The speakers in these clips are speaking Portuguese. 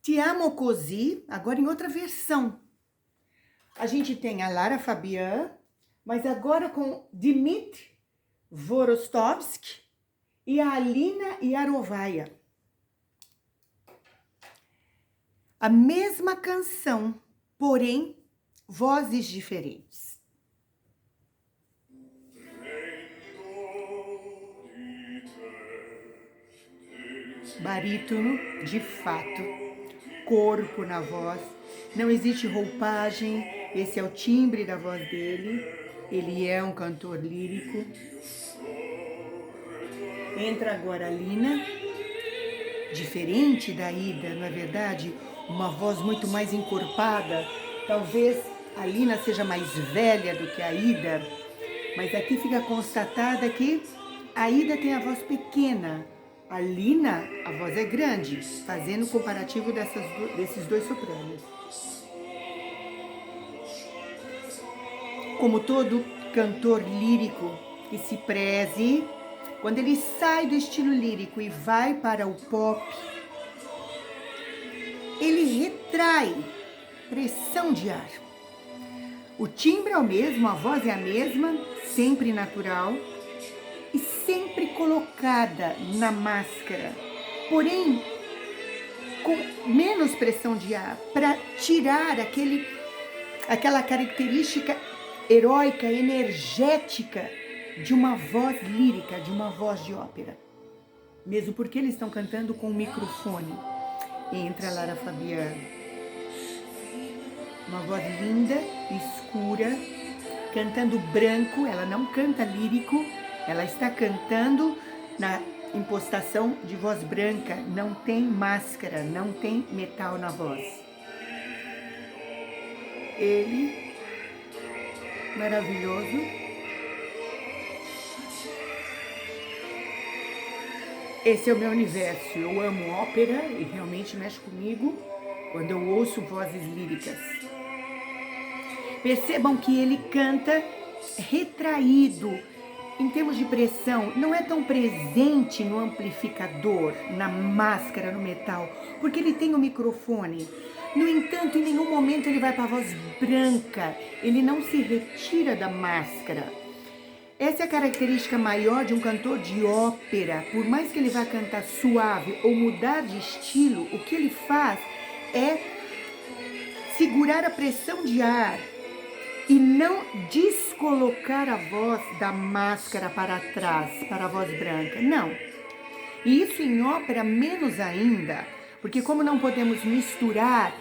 Ti amo così, agora em outra versão. A gente tem a Lara Fabian, mas agora com Dmitry Vorostovsky e a Alina Yarovaya. A mesma canção, porém, vozes diferentes. Barítono, de fato, corpo na voz, não existe roupagem, esse é o timbre da voz dele, ele é um cantor lírico. Entra agora a Lina, diferente da Ida, não é verdade? Uma voz muito mais encorpada, talvez a Lina seja mais velha do que a Ida, mas aqui fica constatada que a Ida tem a voz pequena, a Lina, a voz é grande, fazendo o comparativo desses dois sopranos. Como todo cantor lírico que se preze, quando ele sai do estilo lírico e vai para o pop, ele retrai pressão de ar. O timbre é o mesmo, a voz é a mesma, sempre natural e sempre colocada na máscara, porém com menos pressão de ar, para tirar aquela característica heróica, energética de uma voz lírica, de uma voz de ópera. Mesmo porque eles estão cantando com o microfone. Entra a Lara Fabian. Uma voz linda, escura, cantando branco, ela não canta lírico, ela está cantando na impostação de voz branca, não tem máscara, não tem metal na voz. Ele, maravilhoso. Esse é o meu universo, eu amo ópera e realmente mexe comigo quando eu ouço vozes líricas. Percebam que ele canta retraído, em termos de pressão, não é tão presente no amplificador, na máscara, no metal, porque ele tem o microfone. No entanto, em nenhum momento ele vai para a voz branca, ele não se retira da máscara. Essa é a característica maior de um cantor de ópera. Por mais que ele vá cantar suave ou mudar de estilo, o que ele faz é segurar a pressão de ar e não descolocar a voz da máscara para trás, para a voz branca. Não. E isso em ópera menos ainda, porque como não podemos misturar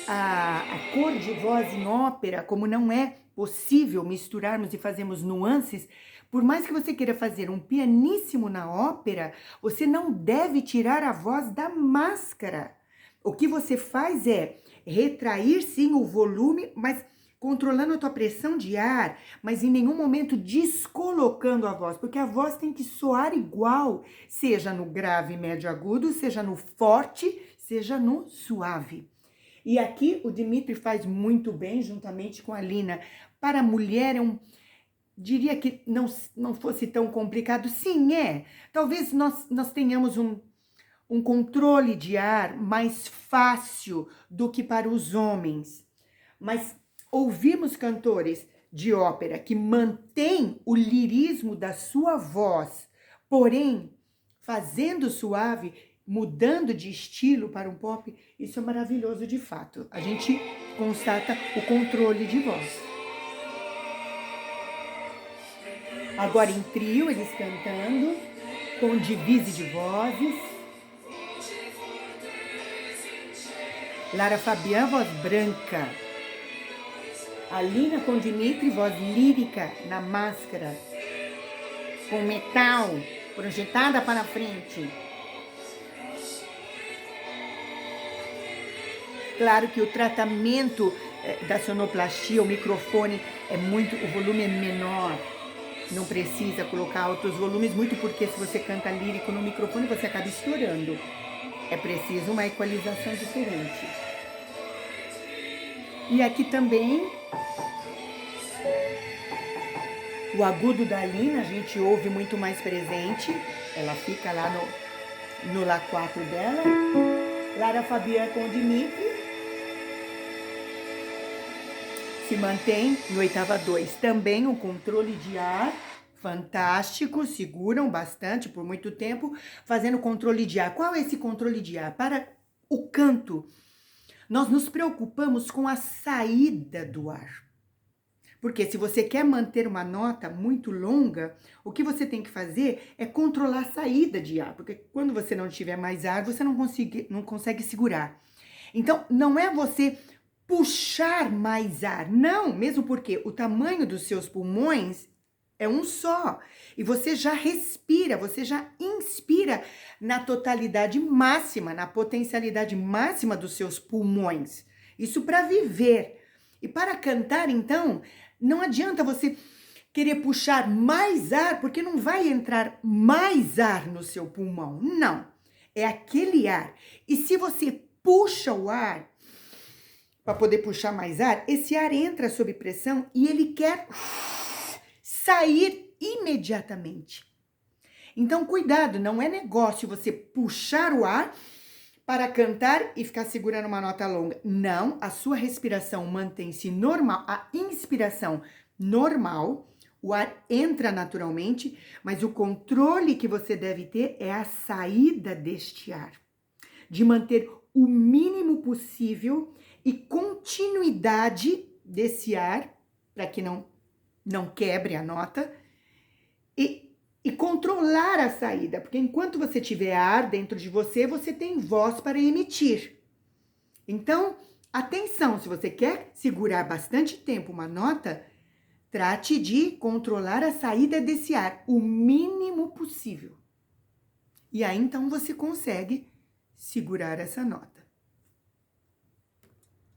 a cor de voz em ópera, como não é possível misturarmos e fazermos nuances, por mais que você queira fazer um pianíssimo na ópera, você não deve tirar a voz da máscara. O que você faz é retrair sim o volume, mas controlando a tua pressão de ar, mas em nenhum momento descolocando a voz, porque a voz tem que soar igual, seja no grave, médio, agudo, seja no forte, seja no suave. E aqui o Dmitry faz muito bem, juntamente com a Lina. Para a mulher diria que não fosse tão complicado. Sim, é. Talvez nós tenhamos um controle de ar mais fácil do que para os homens. Mas ouvimos cantores de ópera que mantêm o lirismo da sua voz, porém, fazendo suave, mudando de estilo para um pop, isso é maravilhoso de fato. A gente constata o controle de voz. Agora em trio, eles cantando, com divise de vozes. Lara Fabian, voz branca. Alina com Dmitry, voz lírica na máscara. Com metal, projetada para frente. Claro que o tratamento da sonoplastia, o microfone o volume é menor, não precisa colocar altos volumes, muito porque se você canta lírico no microfone você acaba estourando. É preciso uma equalização diferente. E aqui também o agudo da Lina a gente ouve muito mais presente, ela fica lá no Lá 4 dela. Lara Agora a Fabiana com o Dimitri se mantém no oitava 2. Também um controle de ar fantástico, seguram bastante por muito tempo, fazendo controle de ar. Qual é esse controle de ar? Para o canto, nós nos preocupamos com a saída do ar. Porque se você quer manter uma nota muito longa, o que você tem que fazer é controlar a saída de ar. Porque quando você não tiver mais ar, você não consegue segurar. Então, não é você puxar mais ar, não, mesmo porque o tamanho dos seus pulmões é um só. E você já respira, você já inspira na totalidade máxima, na potencialidade máxima dos seus pulmões. Isso para viver. E para cantar, então, não adianta você querer puxar mais ar, porque não vai entrar mais ar no seu pulmão. Não. É aquele ar. E se você puxa o ar, para poder puxar mais ar, esse ar entra sob pressão e ele quer sair imediatamente. Então, cuidado, não é negócio você puxar o ar para cantar e ficar segurando uma nota longa. Não, a sua respiração mantém-se normal, a inspiração normal, o ar entra naturalmente, mas o controle que você deve ter é a saída deste ar, de manter o mínimo possível e continuidade desse ar, para que não quebre a nota, e controlar a saída, porque enquanto você tiver ar dentro de você, você tem voz para emitir. Então, atenção, se você quer segurar bastante tempo uma nota, trate de controlar a saída desse ar, o mínimo possível. E aí, então, você consegue segurar essa nota.